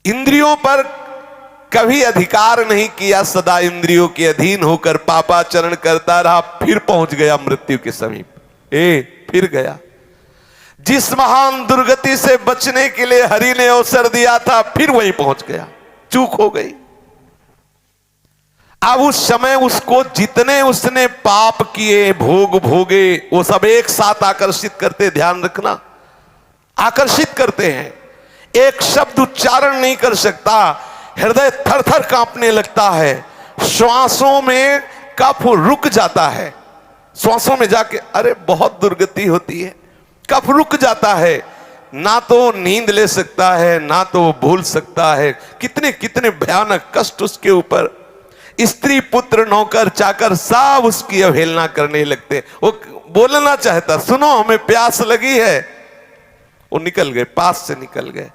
इंद्रियों पर कभी अधिकार नहीं किया, सदा इंद्रियों के अधीन होकर पापाचरण करता रहा, फिर पहुंच गया मृत्यु के समीप। फिर गया। जिस महान दुर्गति से बचने के लिए हरि ने अवसर दिया था, फिर वहीं पहुंच गया। चूक हो गई। अब उस समय उसको जितने उसने पाप किए, भोग भोगे, वो सब एक साथ आकर्षित करते, ध्यान रखना, आकर्षित करते हैं। एक शब्द उच्चारण नहीं कर सकता, हृदय थर थर कांपने लगता है, श्वासों में कफ रुक जाता है, श्वासों में जाके अरे बहुत दुर्गति होती है, कफ रुक जाता है, ना तो नींद ले सकता है, ना तो भूल सकता है। कितने कितने भयानक कष्ट उसके ऊपर। स्त्री पुत्र नौकर चाकर सब उसकी अवहेलना करने लगते। वो बोलना चाहता, सुनो हमें प्यास लगी है, वो निकल गए, पास से निकल गए।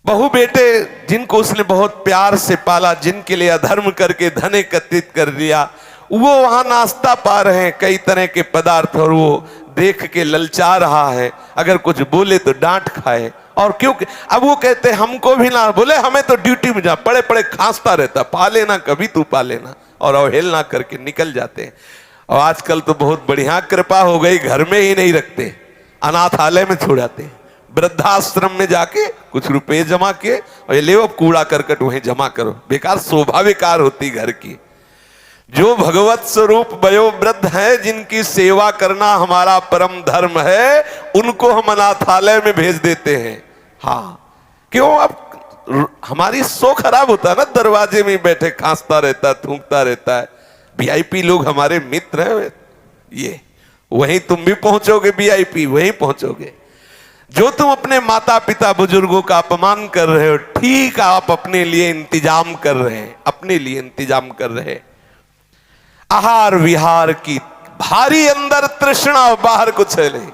बहू बेटे जिनको उसने बहुत प्यार से पाला, जिनके लिए अधर्म करके धन एकत्रित कर लिया, वो वहां नाश्ता पा रहे हैं, कई तरह के पदार्थ, और वो देख के ललचा रहा है। अगर कुछ बोले तो डांट खाए। और क्योंकि अब वो कहते हमको भी ना बोले, हमें तो ड्यूटी में जा, पड़े पड़े खांसता रहता, पा लेना कभी तू पा लेना, और अवहेलना करके निकल जाते हैं। और आजकल तो बहुत बढ़िया कृपा हो गई, घर में ही नहीं रखते, अनाथालय में छोड़ाते हैं, वृद्धाश्रम में जाके कुछ रुपए जमा किए और ये ले अब कूड़ा करकट वहीं जमा करो। बेकार शोभा बेकार होती घर की। जो भगवत स्वरूप वयोवृद्ध हैं, जिनकी सेवा करना हमारा परम धर्म है, उनको हम अनाथालय में भेज देते हैं। हाँ, क्यों? अब हमारी सो खराब होता है ना, दरवाजे में बैठे खांसता रहता है, थूकता रहता है। वीआईपी लोग हमारे मित्र हैं, ये वहीं तुम भी पहुंचोगे, वीआईपी वहीं पहुंचोगे। जो तुम अपने माता पिता बुजुर्गों का अपमान कर रहे हो, ठीक आप अपने लिए इंतजाम कर रहे हैं, अपने लिए इंतजाम कर रहे हैं। आहार विहार की भारी अंदर तृष्णा, बाहर कुछ है नहीं।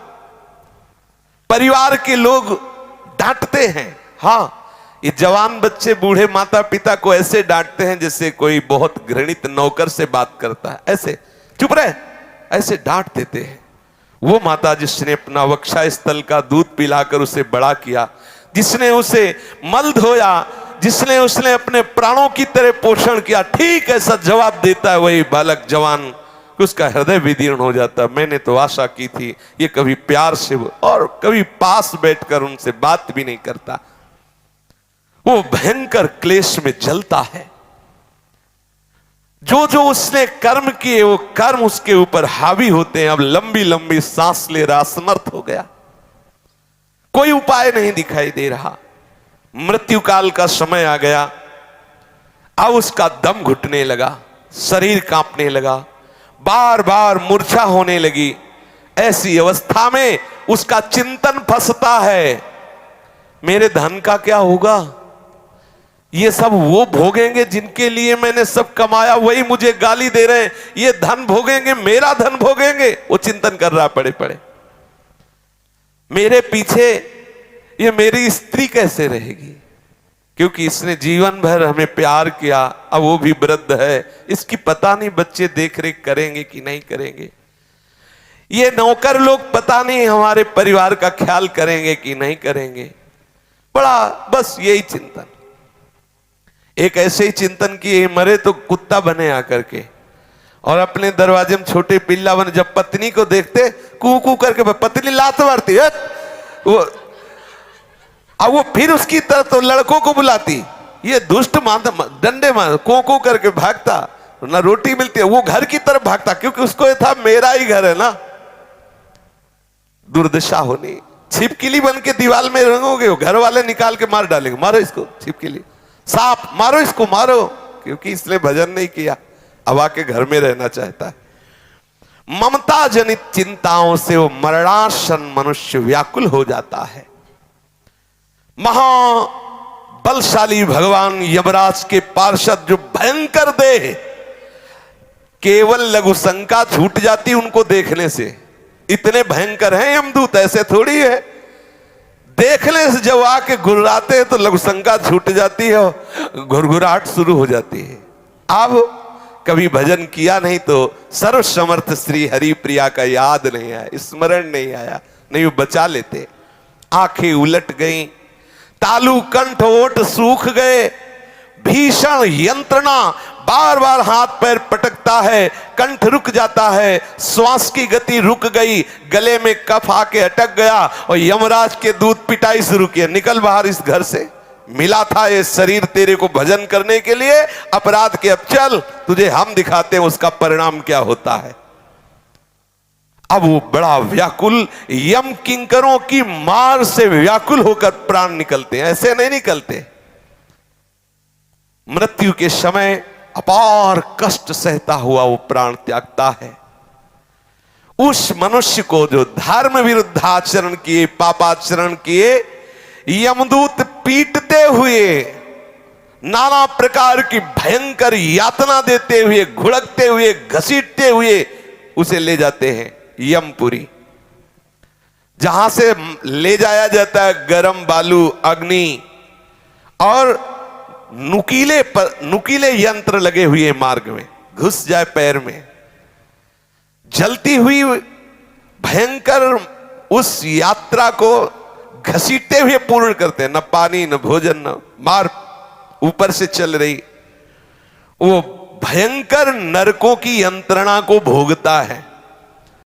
परिवार के लोग डांटते हैं। हाँ, ये जवान बच्चे बूढ़े माता पिता को ऐसे डांटते हैं जैसे कोई बहुत घृणित नौकर से बात करता है, ऐसे चुप रहे, ऐसे डांट देते हैं। वो माता जिसने अपना वक्षा स्थल का दूध पिलाकर उसे बड़ा किया, जिसने उसे मल धोया, जिसने उसने अपने प्राणों की तरह पोषण किया, ठीक ऐसा जवाब देता है वही बालक जवान, उसका हृदय विदीर्ण हो जाता। मैंने तो आशा की थी ये कभी प्यार से और कभी पास बैठकर उनसे बात भी नहीं करता। वो भयंकर क्लेश में जलता है। जो जो उसने कर्म किए वो कर्म उसके ऊपर हावी होते हैं। अब लंबी लंबी सांस ले रहा, असमर्थ हो गया, कोई उपाय नहीं दिखाई दे रहा। मृत्यु काल का समय आ गया। अब उसका दम घुटने लगा, शरीर कांपने लगा, बार बार मूर्छा होने लगी। ऐसी अवस्था में उसका चिंतन फंसता है, मेरे धन का क्या होगा? ये सब वो भोगेंगे जिनके लिए मैंने सब कमाया, वही मुझे गाली दे रहे हैं। ये धन भोगेंगे, मेरा धन भोगेंगे। वो चिंतन कर रहा पड़े पड़े, मेरे पीछे ये मेरी स्त्री कैसे रहेगी? क्योंकि इसने जीवन भर हमें प्यार किया, अब वो भी वृद्ध है, इसकी पता नहीं बच्चे देख रेख करेंगे कि नहीं करेंगे। ये नौकर लोग पता नहीं हमारे परिवार का ख्याल करेंगे कि नहीं करेंगे। बड़ा बस यही चिंतन। एक ऐसे ही चिंतन किए, मरे तो कुत्ता बने आकर के, और अपने दरवाजे में छोटे पिल्ला बने। जब पत्नी को देखते कू कू करके, पत्नी लात मारती है वो, अब वो फिर उसकी तरफ तो लड़कों को बुलाती, ये दुष्ट डंडे मार को को करके भागता, ना रोटी मिलती है, वो घर की तरफ भागता, क्योंकि उसको ये था मेरा ही घर है ना। दुर्दशा होनी। छिपकली बन के दीवार में रंगोगे, घर वाले निकाल के मार डालेंगे, मारो इसको छिपकली, सांप मारो इसको, मारो, क्योंकि इसने भजन नहीं किया, अब आके घर में रहना चाहता है। ममता जनित चिंताओं से वो मरणासन मनुष्य व्याकुल हो जाता है। महाबलशाली भगवान यमराज के पार्षद जो भयंकर देह, केवल लघु शंका छूट जाती उनको देखने से। इतने भयंकर हैं यमदूत, ऐसे थोड़ी है। देखने से जब आके घुर्राते हैं तो लघु शंका छूट जाती है, घुरघुराहट शुरू हो जाती है। अब कभी भजन किया नहीं तो सर्व समर्थ श्री हरि प्रिया का याद नहीं आया, स्मरण नहीं आया, नहीं वो बचा लेते। आंखें उलट गई, तालु कंठ ओठ सूख गए, भीषण यंत्रणा, बार बार हाथ पैर पटकता है, कंठ रुक जाता है, श्वास की गति रुक गई, गले में कफ आके अटक गया और यमराज के दूध पिटाई शुरू किया, निकल बाहर इस घर से, मिला था ये शरीर तेरे को भजन करने के लिए, अपराध के अब चल, तुझे हम दिखाते हैं उसका परिणाम क्या होता है। अब वो बड़ा व्याकुल, यम किंकरों की मार से व्याकुल होकर प्राण निकलते हैं, ऐसे नहीं निकलते। मृत्यु के समय अपार कष्ट सहता हुआ वो प्राण त्यागता है। उस मनुष्य को जो धर्म विरुद्ध आचरण किए, पापाचरण किए, यमदूत पीटते हुए, नाना प्रकार की भयंकर यातना देते हुए, घुड़कते हुए, घसीटते हुए उसे ले जाते हैं यमपुरी, जहां से ले जाया जाता है गरम बालू, अग्नि और नुकीले यंत्र लगे हुए मार्ग में, घुस जाए पैर में, जलती हुई भयंकर उस यात्रा को घसीटते हुए पूर्ण करते हैं। न पानी, न भोजन, न मार ऊपर से चल रही, वो भयंकर नरकों की यंत्रणा को भोगता है।